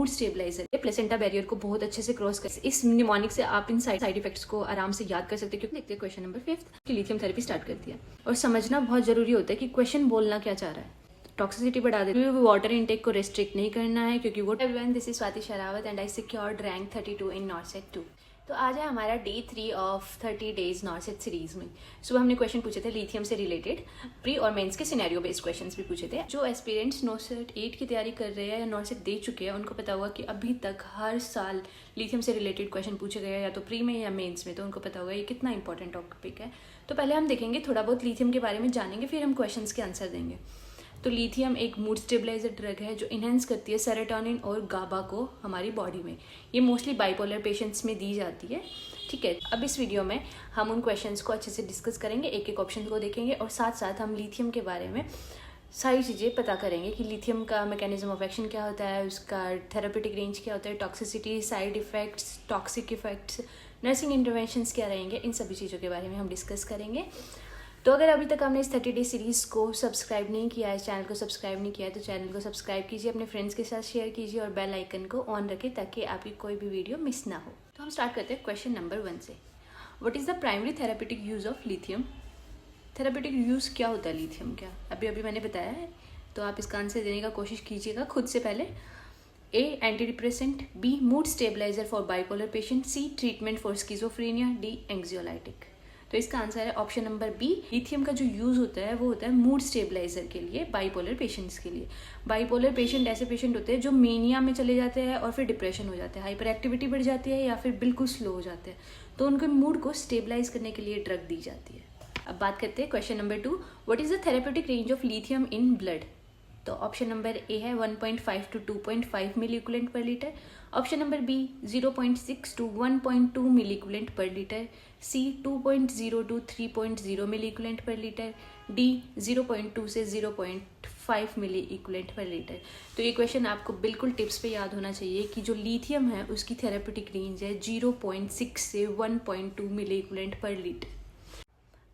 Mood stabiliser है, placenta barrier को बहुत अच्छे से क्रॉस कर, इस निमोनिक से आप इन साइड इफेक्ट्स को आराम से याद कर सकते हैं। क्योंकि देखते हैं क्वेश्चन नंबर 5 की लिथियम थेरेपी स्टार्ट करती है। और समझना बहुत जरूरी होता है कि क्वेश्चन बोलना क्या चाह रहा है। टॉक्सिसिटी बढ़ा दे, वाटर इनटेक को रेस्ट्रिक्ट नहीं करना है क्योंकि वो everyone, this is Swati Sherawat and I secured rank 32 इन नॉर्सेट 2। तो आज है हमारा डे 3 ऑफ 30 डेज नॉर्सेट सीरीज में। सुबह हमने क्वेश्चन पूछे थे लिथियम से रिलेटेड, प्री और मेंस के सिनेरियो बेस्ड क्वेश्चंस भी पूछे थे। जो एस्पिरेंट्स नॉर्सेट 8 की तैयारी कर रहे हैं या नॉर्सेट दे चुके हैं उनको पता होगा कि अभी तक हर साल लिथियम से रिलेटेड क्वेश्चन पूछे गए या तो प्री में या मेंस में, तो उनको पता होगा ये कितना इंपॉर्टेंट टॉपिक है। तो पहले हम देखेंगे, थोड़ा बहुत लिथियम के बारे में जानेंगे, फिर हम क्वेश्चन के आंसर देंगे। तो लिथियम एक मूड स्टेबलाइजर ड्रग है जो इन्हेंस करती है सेरोटोनिन और गाबा को हमारी बॉडी में। ये मोस्टली बाइपोलर पेशेंट्स में दी जाती है। ठीक है, अब इस वीडियो में हम उन क्वेश्चंस को अच्छे से डिस्कस करेंगे, एक एक ऑप्शन को देखेंगे और साथ साथ हम लिथियम के बारे में सारी चीज़ें पता करेंगे कि लिथियम का मैकेनिज्म ऑफ एक्शन क्या होता है, उसका थेरेपेटिक रेंज क्या होता है, toxicity, side effects, toxic effects, nursing interventions क्या रहेंगे, इन सभी चीज़ों के बारे में हम डिस्कस करेंगे। तो अगर अभी तक आपने इस 30 डे सीरीज़ को सब्सक्राइब नहीं किया है, इस चैनल को सब्सक्राइब नहीं किया है, तो चैनल को सब्सक्राइब कीजिए, अपने फ्रेंड्स के साथ शेयर कीजिए और बेल आइकन को ऑन रखें ताकि आपकी कोई भी वीडियो मिस ना हो। तो हम स्टार्ट करते हैं क्वेश्चन नंबर 1 से। What is the primary therapeutic use of lithium? Therapeutic use क्या होता है लिथियम का? अभी मैंने बताया है, तो आप इसका आंसर देने का कोशिश कीजिएगा खुद से पहले। A, antidepressant, B, mood stabiliser for bipolar patient, C, treatment for schizophrenia, D, anxiolytic. तो इसका आंसर है ऑप्शन नंबर बी। लिथियम का जो यूज़ होता है वो होता है मूड स्टेबलाइजर के लिए, बाइपोलर पेशेंट्स के लिए। बाइपोलर पेशेंट ऐसे पेशेंट होते हैं जो मेनिया में चले जाते हैं और फिर डिप्रेशन हो जाते हैं, हाइपर एक्टिविटी बढ़ जाती है या फिर बिल्कुल स्लो हो जाते हैं, तो उनके मूड को स्टेबलाइज करने के लिए ड्रग दी जाती है। अब बात करते हैं question number 2, what is the therapeutic range of lithium in blood? तो ऑप्शन नंबर ए है 1.5 to 2.5 milli equivalent per litre, option number B 0.6 to 1.2 milli equivalent per litre, C 2.0 to 3.0 milli equivalent per litre, D 0.2 से 0.5 मिली equivalent per litre. तो ये question आपको बिल्कुल tips पे याद होना चाहिए कि जो लिथियम है उसकी थेरेपेटिक रेंज है 0.6 से 1.2 मिली इक्विवेलेंट पर लीटर।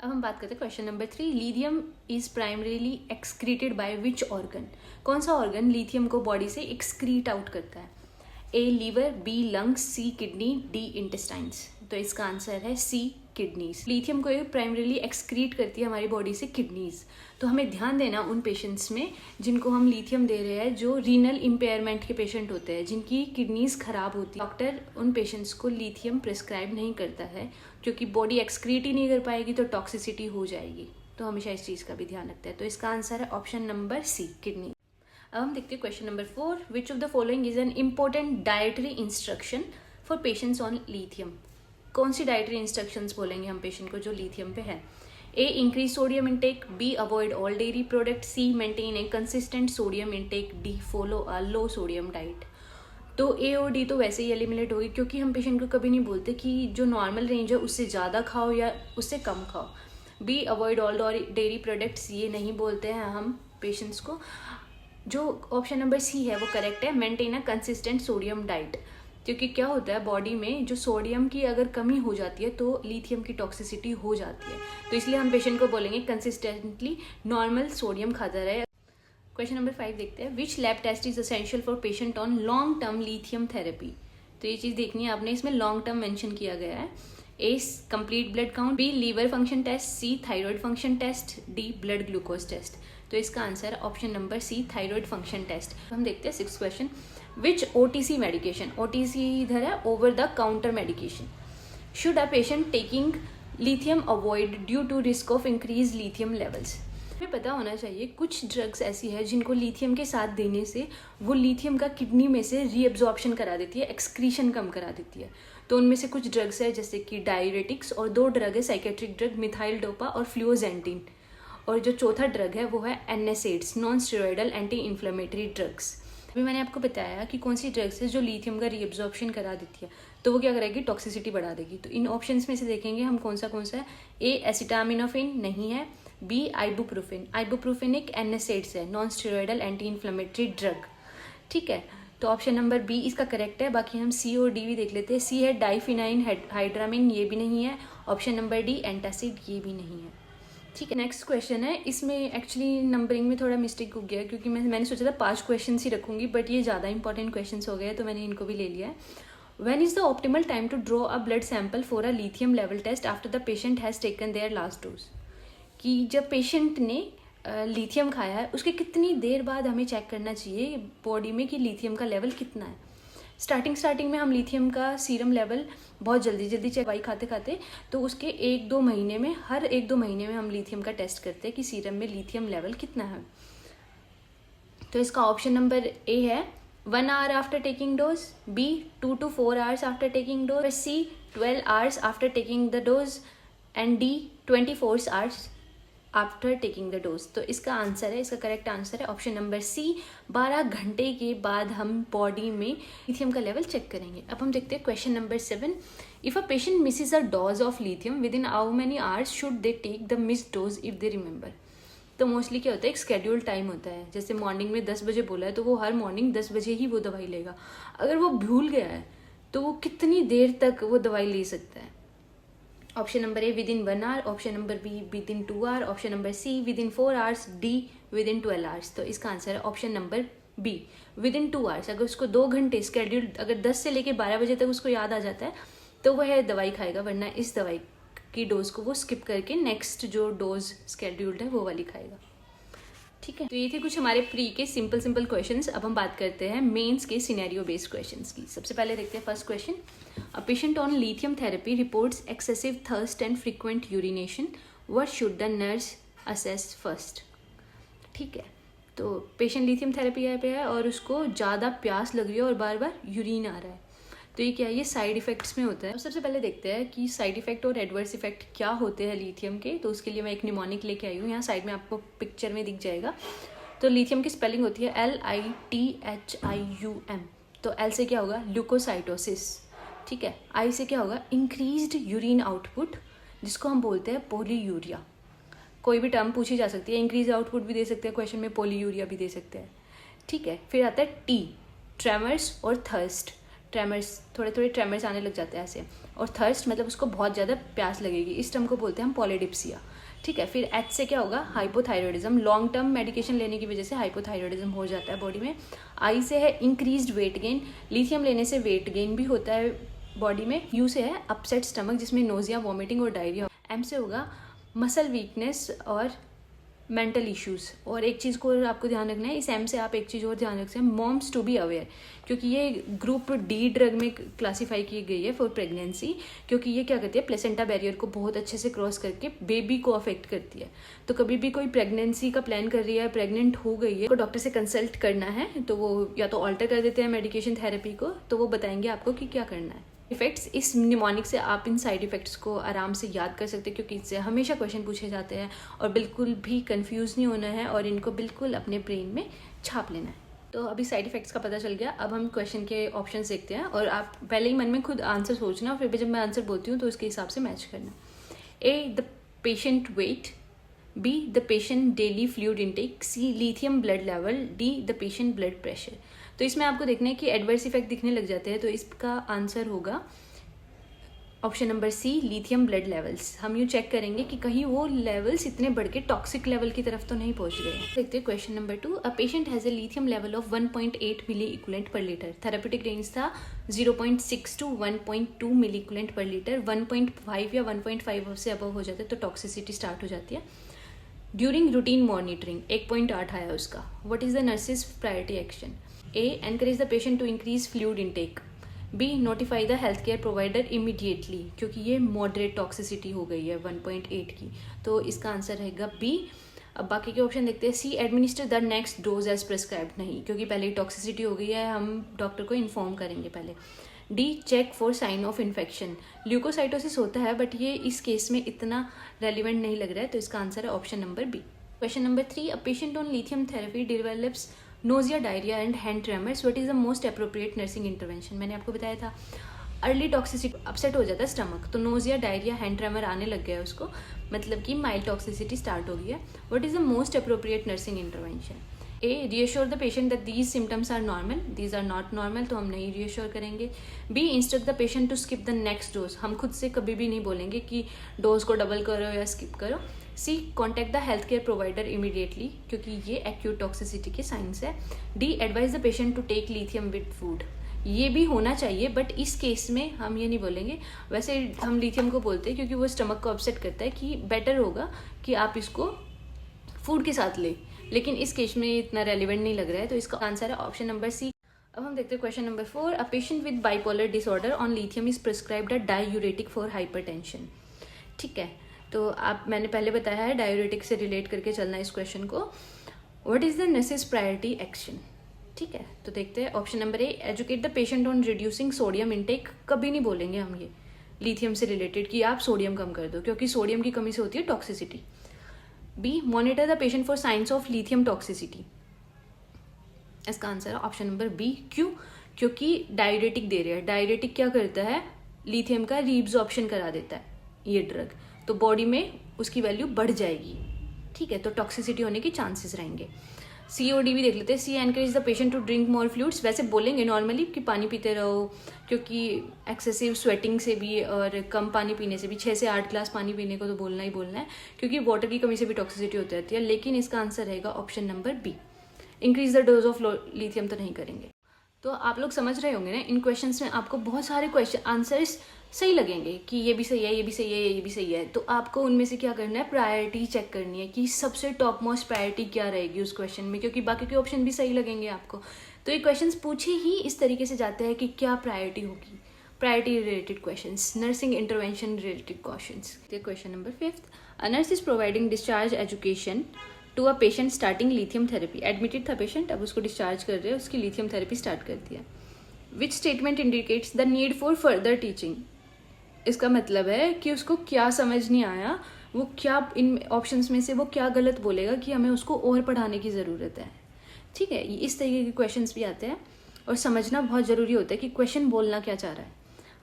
अब हम बात करते हैं question number 3, lithium is primarily excreted by which organ? कौन सा ऑर्गन लिथियम को बॉडी से एक्सक्रीट आउट करता है? ए, लीवर, बी, लंग्स, सी, किडनी, डी, इंटेस्टाइन्स। तो इसका आंसर है सी, किडनीज। लिथियम को प्राइमरीली एक्सक्रीट करती है हमारी बॉडी से किडनीज। तो हमें ध्यान देना उन पेशेंट्स में जिनको हम लिथियम दे रहे हैं, जो रीनल इम्पेयरमेंट के पेशेंट होते हैं, जिनकी किडनीज खराब होती है। डॉक्टर उन पेशेंट्स को लिथियम प्रिस्क्राइब नहीं करता है क्योंकि बॉडी एक्सक्रीट ही नहीं कर पाएगी तो टॉक्सिसिटी हो जाएगी। तो हमेशा इस चीज़ का भी ध्यान रखते हैं। तो इसका आंसर है ऑप्शन नंबर सी, किडनी। अब हम देखते हैं question number 4, which of the following is an important dietary instruction for patients on lithium? कौन सी डाइटरी इंस्ट्रक्शंस बोलेंगे हम पेशेंट को जो लिथियम पे है? A, increase sodium intake, B, avoid all dairy product, C, maintain a consistent sodium intake, D, follow a low sodium diet. तो A और D तो वैसे ही एलिमिनेट होगी क्योंकि हम पेशेंट को कभी नहीं बोलते कि जो नॉर्मल रेंज है उससे ज़्यादा खाओ या उससे कम खाओ। B, avoid all dairy products, ये नहीं बोलते हैं हम पेशेंट्स को। जो ऑप्शन नंबर सी है वो करेक्ट है, maintain a consistent sodium diet. क्योंकि क्या होता है बॉडी में जो सोडियम की अगर कमी हो जाती है तो लिथियम की टॉक्सिसिटी हो जाती है, तो इसलिए हम पेशेंट को बोलेंगे कंसिस्टेंटली नॉर्मल सोडियम खाता रहे। क्वेश्चन नंबर 5 देखते हैं, which lab test is essential for patient on long term lithium therapy? तो ये चीज़ देखनी है आपने, इसमें लॉन्ग टर्म मेंशन किया गया है। A, complete blood count, B, liver function test, C, thyroid function test, D, blood glucose test. तो इसका आंसर है option number C, thyroid function test. हम देखते हैं 6th question, which OTC medication, OTC इधर है over the counter medication, should a patient taking lithium avoid due to risk of increase lithium levels? हमें पता होना चाहिए कुछ ड्रग्स ऐसी है जिनको लिथियम के साथ देने से वो लिथियम का किडनी में से रीअब्जॉर्प्शन करा देती है, एक्सक्रीशन कम करा देती है। तो उनमें से कुछ ड्रग्स है जैसे कि डायरेटिक्स, और 2 ड्रग है साइकेट्रिक ड्रग, मिथाइल डोपा और फ्लूओजेंटिन, और जो चौथा ड्रग है वो है NSAIDs, non steroidal anti inflammatory drugs. अभी मैंने आपको बताया कि कौन सी ड्रग्स है जो लिथियम का रीअब्जॉर्प्शन करा देती है, तो वो क्या करेगी, टॉक्सिसिटी बढ़ा देगी। तो इन ऑप्शंस में से देखेंगे हम कौन सा है। ए, एसिटामिनोफेन नहीं है, बी, आइबुप्रोफेन, आइबुप्रोफेन एक NSAIDs है, non steroidal anti inflammatory drug. ठीक है, तो ऑप्शन नंबर बी इसका करेक्ट है। बाकी हम सी और डी भी देख लेते हैं। सी है डाइफिनाइन हाइड्रामिन, ये भी नहीं है। ऑप्शन नंबर डी, एंटासिड, ये भी नहीं है। ठीक है, नेक्स्ट क्वेश्चन है। इसमें एक्चुअली नंबरिंग में थोड़ा मिस्टेक हो गया क्योंकि मैंने सोचा था 5 क्वेश्चन ही रखूंगी, बट ये ज़्यादा इंपॉर्टेंट क्वेश्चन हो गए तो मैंने इनको भी ले लिया है। When is the optimal time to draw a blood sample for a lithium level test after the patient has taken their last dose? कि जब पेशेंट ने लिथियम खाया है उसके कितनी देर बाद हमें चेक करना चाहिए बॉडी में कि लिथियम का लेवल कितना है। स्टार्टिंग में हम लिथियम का सीरम लेवल बहुत जल्दी चेक दवाई खाते खाते, तो उसके 1-2 महीने में, हर 1-2 महीने में हम लिथियम का टेस्ट करते हैं कि सीरम में लिथियम लेवल कितना है। तो इसका ऑप्शन नंबर ए है 1 hour after taking dose, B 2 to 4 hours after taking dose, C 12 hours after taking the dose and D 24 hours after taking the dose. तो इसका आंसर है, इसका करेक्ट आंसर है ऑप्शन नंबर सी, 12 घंटे के बाद हम बॉडी में लिथियम का लेवल चेक करेंगे। अब हम देखते हैं question number 7। If a patient misses a dose of lithium within how many hours should they take the miss dose if they remember? तो मोस्टली क्या होता है, एक स्केड्यूल टाइम होता है। जैसे मॉर्निंग में 10 बजे बोला है तो वो हर मॉर्निंग 10 बजे ही वो दवाई लेगा। अगर वो भूल गया है तो वो कितनी देर तक वो दवाई ले सकता है? Option number A within 1 hour, option number B within 2 hour, option number C within 4 hours, D within 12 hours। तो इसका आंसर है option number B within 2 hours। अगर उसको 2 घंटे स्केड्यूल, अगर 10 से लेके 12 बजे तक उसको याद आ जाता है तो वह दवाई खाएगा, वरना इस दवाई की डोज को वो स्किप करके नेक्स्ट जो डोज स्केड्यूल्ड है वो वाली खाएगा। ठीक है, तो ये थे कुछ हमारे प्री के सिंपल क्वेश्चंस। अब हम बात करते हैं मेंस के सिनेरियो बेस्ड क्वेश्चंस की। सबसे पहले देखते हैं first question. A patient on lithium therapy reports excessive thirst and frequent urination, what should the nurse assess first? ठीक है, तो पेशेंट लिथियम थेरेपी पे है और उसको ज़्यादा प्यास लग रही है और बार बार यूरिन आ रहा है, तो ये क्या है, ये साइड इफेक्ट्स में होता है। अब सबसे पहले देखते हैं कि साइड इफेक्ट और एडवर्स इफेक्ट क्या होते हैं लिथियम के। तो उसके लिए मैं एक निमोनिक लेके आई हूँ, यहाँ साइड में आपको पिक्चर में दिख जाएगा। तो लिथियम की स्पेलिंग होती है LITHIUM। तो L से क्या होगा, ल्यूकोसाइटोसिस। ठीक है, I से क्या होगा, इंक्रीज्ड यूरिन आउटपुट, जिसको हम बोलते हैं पोलीयूरिया। कोई भी टर्म पूछी जा सकती है, इंक्रीज आउटपुट भी दे सकते हैं क्वेश्चन में, पोलीयूरिया भी दे सकते हैं। ठीक है, फिर आता है T, ट्रेमर्स और थर्स्ट। ट्रेमर्स, थोड़े ट्रेमर्स आने लग जाते हैं ऐसे, और थर्स्ट मतलब उसको बहुत ज़्यादा प्यास लगेगी, इस टर्म को बोलते हैं हम पॉलीडिप्सिया। ठीक है, फिर H से क्या होगा, हाइपोथायरॉयडिज्म। लॉन्ग टर्म मेडिकेशन लेने की वजह से हाइपोथायरॉयडिज्म हो जाता है बॉडी में। I से है इंक्रीज्ड वेट गेन, लिथियम लेने से वेट गेन भी होता है बॉडी में। U से है अपसेट स्टमक, जिसमें नोजिया, वॉमिटिंग और डायरिया। M से होगा मसल वीकनेस और मेंटल इश्यूज़। और एक चीज़ को आपको ध्यान रखना है, इस M से आप एक चीज़ और ध्यान रख सकते हैं, मॉम्स टू बी अवेयर, क्योंकि ये ग्रुप D ड्रग में क्लासीफाई की गई है फॉर प्रेगनेंसी, क्योंकि ये क्या करती है, प्लेसेंटा बैरियर को बहुत अच्छे से क्रॉस करके बेबी को अफेक्ट करती है। तो कभी भी कोई प्रेगनेंसी का प्लान कर रही है, प्रेग्नेंट हो गई है, तो डॉक्टर से कंसल्ट करना है। तो वो या तो ऑल्टर कर देते हैं मेडिकेशन थेरेपी को, तो वो बताएंगे आपको कि क्या करना है। इफेक्ट्स, इस निमोनिक से आप इन साइड इफेक्ट्स को आराम से याद कर सकते हैं, क्योंकि इससे हमेशा क्वेश्चन पूछे जाते हैं और बिल्कुल भी कंफ्यूज नहीं होना है और इनको बिल्कुल अपने ब्रेन में छाप लेना है। तो अभी साइड इफेक्ट्स का पता चल गया। अब हम क्वेश्चन के ऑप्शंस देखते हैं और आप पहले ही मन में खुद आंसर सोचना और फिर भी जब मैं आंसर बोलती हूँ तो उसके हिसाब से मैच करना। A, the patient weight, B, the patient daily fluid intake, C, lithium blood level, D, the patient blood pressure. तो इसमें आपको देखना है कि एडवर्स इफेक्ट दिखने लग जाते हैं, तो इसका आंसर होगा option number C, lithium blood levels. हम यूँ चेक करेंगे कि कहीं वो लेवल्स इतने बढ़ के टॉक्सिक लेवल की तरफ तो नहीं पहुंच गए। देखते हैं question number 2। A patient has a lithium level of 1.8 milli equivalent per litre. Therapeutic range था 0.6 to 1.2 milli equivalent per litre. 1.5 या 1.5 से अबव हो जाता है तो टॉक्सिसिटी स्टार्ट हो जाती है। ड्यूरिंग रूटीन मॉनिटरिंग 1.8 आया उसका। What is the nurse's priority action? A, encourage the patient to increase fluid intake, B, notify the health care provider immediately, क्योंकि ये मॉडरेट टॉक्सिसिटी हो गई है 1.8 की, तो इसका आंसर रहेगा बी। अब बाकी के ऑप्शन देखते हैं। C, administer the next dose as prescribed, नहीं, क्योंकि पहले ही टॉक्सिसिटी हो गई है, हम डॉक्टर को इन्फॉर्म करेंगे पहले। D, check for sign of infection, leukocytosis होता है बट ये इस केस में इतना रेलिवेंट नहीं लग रहा है, तो इसका आंसर है option number B. Question number 3। A patient on lithium therapy develops nausea, diarrhoea and hand tremors, what is the most appropriate nursing intervention? मैंने आपको बताया था अर्ली टॉक्सिसिटी, अपसेट हो जाता है स्टमक, तो नोजिया, डायरिया, हैंड ट्रेमर आने लग गया है उसको, मतलब कि माइल्ड टॉक्सिसिटी स्टार्ट हो गई है। What is the most appropriate nursing intervention? A, reassure the patient that these symptoms are normal, these are not normal, तो हम नहीं रियश्योर करेंगे। B, instruct the patient to skip the next dose, हम खुद से कभी भी नहीं बोलेंगे कि डोज को डबल करो या स्किप करो। C, contact the health care provider immediately, क्योंकि ये एक्यूट टॉक्सिसिटी के साइंस है। D, advise the patient to take lithium with food, ये भी होना चाहिए, बट इस केस में हम ये नहीं बोलेंगे। वैसे हम लिथियम को बोलते हैं क्योंकि वो स्टमक को अपसेट करता है, कि बेटर होगा कि आप इसको फूड के साथ लें, लेकिन इस केस में इतना रेलिवेंट नहीं लग रहा है, तो इसका आंसर है ऑप्शन नंबर सी। अब हम देखते हैं question number 4। A patient with bipolar disorder on lithium is prescribed a diuretic for hypertension. ठीक है, तो मैंने पहले बताया है डायूरेटिक से रिलेट करके चलना इस क्वेश्चन को। What is the nurse's priority action? ठीक है, तो देखते हैं option number A, educate the patient on reducing sodium intake. कभी नहीं बोलेंगे हम ये लिथियम से रिलेटेड कि आप सोडियम कम कर दो, क्योंकि सोडियम की कमी से होती है toxicity. B, monitor the patient for signs of lithium toxicity. इसका आंसर है ऑप्शन नंबर बी। क्यों? क्योंकि डायूरेटिक दे रहे हैं। डायूरेटिक क्या करता है? लिथियम का रीअब्जॉर्प्शन करा देता है ये ड्रग, तो बॉडी में उसकी वैल्यू बढ़ जाएगी। ठीक है, तो टॉक्सिसिटी होने के चांसेस रहेंगे। सी और डी भी देख लेते हैं। C, encourage the patient to drink more fluids. वैसे बोलेंगे नॉर्मली कि पानी पीते रहो, क्योंकि एक्सेसिव स्वेटिंग से भी और कम पानी पीने से भी 6 से 8 ग्लास पानी पीने को तो बोलना ही बोलना है, क्योंकि वाटर की कमी से भी टॉक्सिसिटी होती रहती है। लेकिन इसका आंसर रहेगा option number B, increase the dose of lithium तो नहीं करेंगे। तो आप लोग समझ रहे होंगे ना, इन क्वेश्चंस में आपको बहुत सारे क्वेश्चन आंसर्स सही लगेंगे कि ये भी सही है, ये भी सही है, ये भी सही है। तो आपको उनमें से क्या करना है? प्रायोरिटी चेक करनी है कि सबसे टॉप मोस्ट प्रायोरिटी क्या रहेगी उस क्वेश्चन में, क्योंकि बाकी के ऑप्शन भी सही लगेंगे आपको। तो ये क्वेश्चंस पूछे ही इस तरीके से जाते हैं कि क्या प्रायोरिटी होगी। Priority related questions, nursing intervention related questions. Question number 5, a nurse is providing discharge education to a patient starting lithium therapy. Admitted था पेशेंट, अब उसको डिस्चार्ज कर रहे हैं, उसकी लिथियम थेरेपी स्टार्ट कर दिया। Which statement indicates the need for further teaching? इसका मतलब है कि उसको क्या समझ नहीं आया, वो क्या इन ऑप्शंस में से वो क्या गलत बोलेगा कि हमें उसको और पढ़ाने की ज़रूरत है। ठीक है, इस तरीके के क्वेश्चंस भी आते हैं और समझना बहुत ज़रूरी होता है कि क्वेश्चन बोलना क्या चाह रहा है।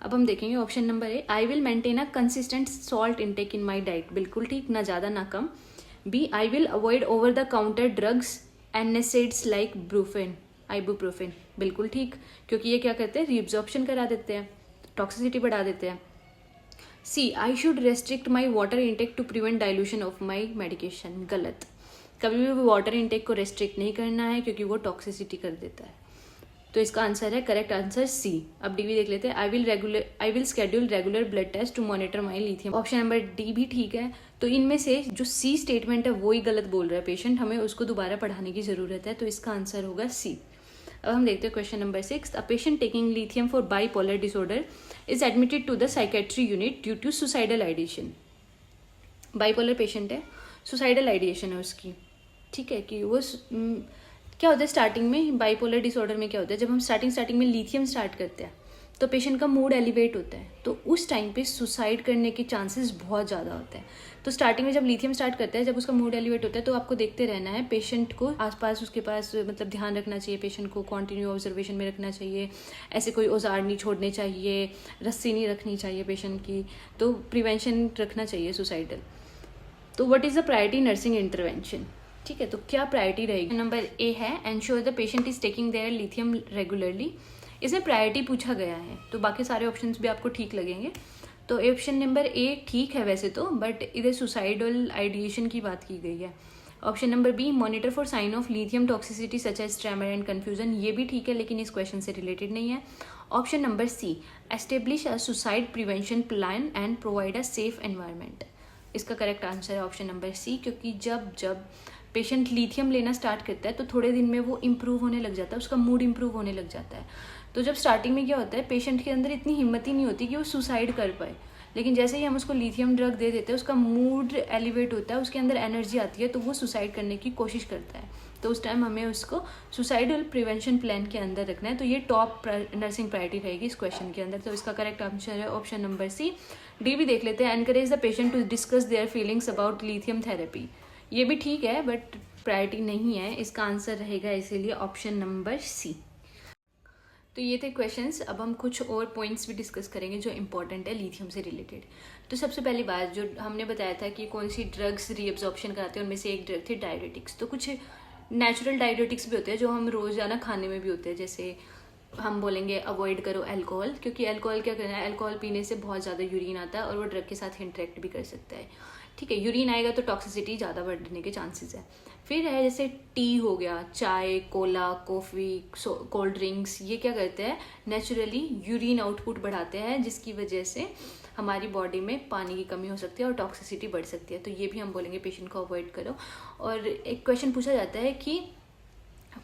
अब हम देखेंगे option number A, I will maintain a consistent salt intake in my diet. बिल्कुल ठीक, ना ज़्यादा ना कम। B, I will avoid over the counter drugs antacids like Brufen, ibuprofen. बिल्कुल ठीक, क्योंकि ये क्या करते हैं? रीअब्जॉर्प्शन करा देते हैं, टॉक्सिसिटी बढ़ा देते हैं। C, I should restrict my water intake to prevent dilution of my medication. गलत, कभी भी वाटर इंटेक को रेस्ट्रिक्ट नहीं करना है, क्योंकि वो टॉक्सिसिटी कर देता है। तो इसका आंसर है करेक्ट आंसर सी। अब डी भी देख लेते हैं। I will schedule regular blood test to monitor my lithium. Option number D भी ठीक है। तो इनमें से जो सी स्टेटमेंट है वो ही गलत बोल रहा है पेशेंट, हमें उसको दोबारा पढ़ाने की जरूरत है, तो इसका आंसर होगा सी। अब हम देखते हैं question number 6, a patient taking lithium for bipolar disorder is admitted to the psychiatry unit due to suicidal ideation. Bipolar patient है, सुसाइडल आइडिएशन है उसकी। ठीक है, कि वो क्या होता है स्टार्टिंग में बाइपोलर डिसऑर्डर में क्या होता है, जब हम स्टार्टिंग में लिथियम स्टार्ट करते हैं तो पेशेंट का मूड एलिवेट होता है, तो उस टाइम पे सुसाइड करने के चांसेस बहुत ज़्यादा होते हैं। तो स्टार्टिंग में जब लिथियम स्टार्ट करता है, जब उसका मूड एलिवेट होता है, तो आपको देखते रहना है पेशेंट को, आसपास उसके पास मतलब ध्यान रखना चाहिए, पेशेंट को कॉन्टिन्यू ऑब्जर्वेशन में रखना चाहिए, ऐसे कोई औजार नहीं छोड़ने चाहिए, रस्सी नहीं रखनी चाहिए पेशेंट की, तो प्रिवेंशन रखना चाहिए सुसाइडल। तो what is the priority nursing intervention? ठीक है, तो क्या प्रायोरिटी रहेगी? नंबर ए है, ensure the patient is taking their lithium regularly. इसमें प्रायोरिटी पूछा गया है, तो बाकी सारे ऑप्शंस भी आपको ठीक लगेंगे। तो ऑप्शन नंबर ए ठीक है वैसे तो, बट इधर सुसाइडल आइडिएशन की बात की गई है। Option number B, monitor for sign of lithium toxicity such as tremor and confusion, ये भी ठीक है, लेकिन इस क्वेश्चन से रिलेटेड नहीं है। Option number C, establish a suicide prevention plan and provide a safe environment. इसका करेक्ट आंसर है ऑप्शन नंबर सी, क्योंकि जब पेशेंट लिथियम लेना स्टार्ट करता है तो थोड़े दिन में वो इम्प्रूव होने लग जाता है, उसका मूड इम्प्रूव होने लग जाता है। तो जब स्टार्टिंग में क्या होता है, पेशेंट के अंदर इतनी हिम्मत ही नहीं होती कि वो सुसाइड कर पाए, लेकिन जैसे ही हम उसको लिथियम ड्रग दे देते हैं, उसका मूड एलिवेट होता है, उसके अंदर एनर्जी आती है, तो वो सुसाइड करने की कोशिश करता है। तो उस टाइम हमें उसको सुसाइडल प्रिवेंशन प्लान के अंदर रखना है। तो ये टॉप नर्सिंग प्रायोरिटी रहेगी इस क्वेश्चन के अंदर। तो इसका करेक्ट आंसर है ऑप्शन नंबर सी। डी भी देख लेते हैं, encourage the patient to discuss their feelings about lithium therapy. ये भी ठीक है, बट प्रायोरिटी नहीं है, इसका आंसर रहेगा इसीलिए ऑप्शन नंबर सी। तो ये थे क्वेश्चंस। अब हम कुछ और पॉइंट्स भी डिस्कस करेंगे जो इंपॉर्टेंट है लिथियम से रिलेटेड। तो सबसे पहली बात जो हमने बताया था कि कौन सी ड्रग्स रीअब्जॉर्प्शन कराते हैं, उनमें से एक ड्रग थी डायरेटिक्स। तो कुछ नेचुरल डायरेटिक्स भी होते हैं जो हम रोज़ाना खाने में भी होते हैं, जैसे हम बोलेंगे अवॉइड करो अल्कोहल, क्योंकि अल्कोहल क्या करना है, अल्कोहल पीने से बहुत ज़्यादा यूरिन आता है और वो ड्रग के साथ इंटरेक्ट भी कर सकता है। ठीक है, यूरिन आएगा तो टॉक्सिसिटी ज़्यादा बढ़ने के चांसेस है। फिर है जैसे टी हो गया, चाय, कोला, कॉफ़ी, कोल्ड ड्रिंक्स, ये क्या करते हैं, नेचुरली यूरिन आउटपुट बढ़ाते हैं, जिसकी वजह से हमारी बॉडी में पानी की कमी हो सकती है और टॉक्सिसिटी बढ़ सकती है। तो ये भी हम बोलेंगे पेशेंट को अवॉइड करो। और एक क्वेश्चन पूछा जाता है कि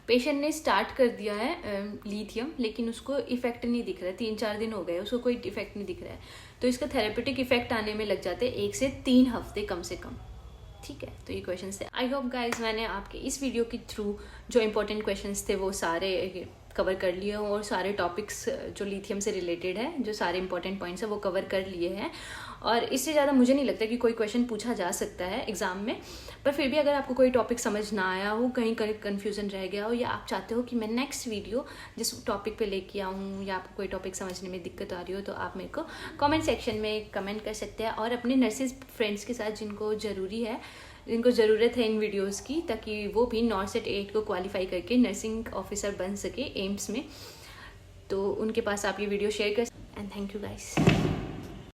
पेशेंट ने स्टार्ट कर दिया है लिथियम, लेकिन उसको इफेक्ट नहीं दिख रहा है, 3-4 दिन हो गए, उसको कोई इफेक्ट नहीं दिख रहा है, तो इसका थेरेपेटिक इफेक्ट आने में लग जाते हैं 1 से 3 हफ्ते कम से कम। ठीक है, तो ये क्वेश्चन थे। आई होप गाइज मैंने आपके इस वीडियो के थ्रू जो इंपॉर्टेंट क्वेश्चंस थे वो सारे कवर कर लिए हों, और सारे टॉपिक्स जो लिथियम से रिलेटेड है, जो सारे इंपॉर्टेंट पॉइंट्स हैं वो कवर कर लिए हैं। और इससे ज़्यादा मुझे नहीं लगता कि कोई क्वेश्चन पूछा जा सकता है एग्जाम में। पर फिर भी अगर आपको कोई टॉपिक समझ ना आया हो, कहीं कन्फ्यूजन रह गया हो, या आप चाहते हो कि मैं नेक्स्ट वीडियो जिस टॉपिक पे लेके आऊँ, या आपको कोई टॉपिक समझने में दिक्कत आ रही हो, तो आप मेरे को कमेंट सेक्शन में कमेंट कर सकते हैं। और अपने नर्सिस फ्रेंड्स के साथ जिनको ज़रूरत है इन वीडियोस की, ताकि वो भी नॉर्सेट 8 को क्वालिफाई करके नर्सिंग ऑफिसर बन सके एम्स में, तो उनके पास आप ये वीडियो शेयर कर। And thank you guys.